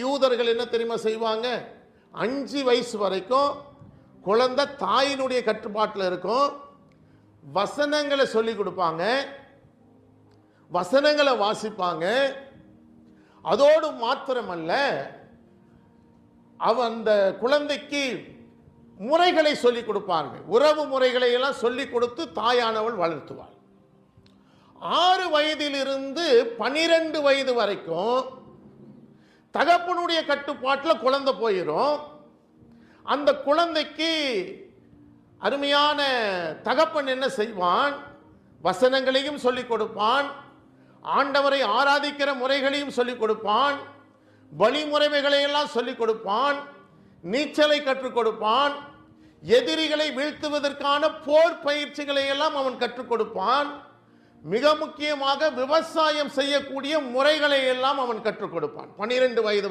யூதர்கள் என்ன தெரியுமா செய்வாங்க? 5 வயசு வரைக்கும் குழந்தை தாயினுடைய கட்டுப்பாட்டில் இருக்கும். வசனங்களை சொல்லி கொடுப்பாங்க, வசனங்களை வாசிப்பாங்க. அதோடு மாத்திரமல்ல, அந்த குழந்தைக்கு முறைகளை சொல்லிக் கொடுப்பாங்க. உறவு முறைகளை எல்லாம் சொல்லிக் கொடுத்து தாயானவள் வளர்த்துவாள். 6 வயதிலிருந்து 12 வயது வரைக்கும் தகப்பனுடைய கட்டுப்பாட்டில் குழந்தை போயிடும். அந்த குழந்தைக்கு அருமையான தகப்பன் என்ன செய்வான்? வசனங்களையும் சொல்லிக் கொடுப்பான், ஆண்டவரை ஆராதிக்கிற முறைகளையும் சொல்லிக் கொடுப்பான், வழிமுறைகளை எல்லாம் சொல்லிக் கொடுப்பான், நீச்சலை கற்றுக் கொடுப்பான், எதிரிகளை வீழ்த்துவதற்கான போர் பயிற்சிகளை எல்லாம் அவன் கற்றுக் கொடுப்பான். மிக முக்கியமாக விவசாயம் செய்யக்கூடிய முறைகளை எல்லாம் அவன் கற்றுக் கொடுப்பான். 12 வயது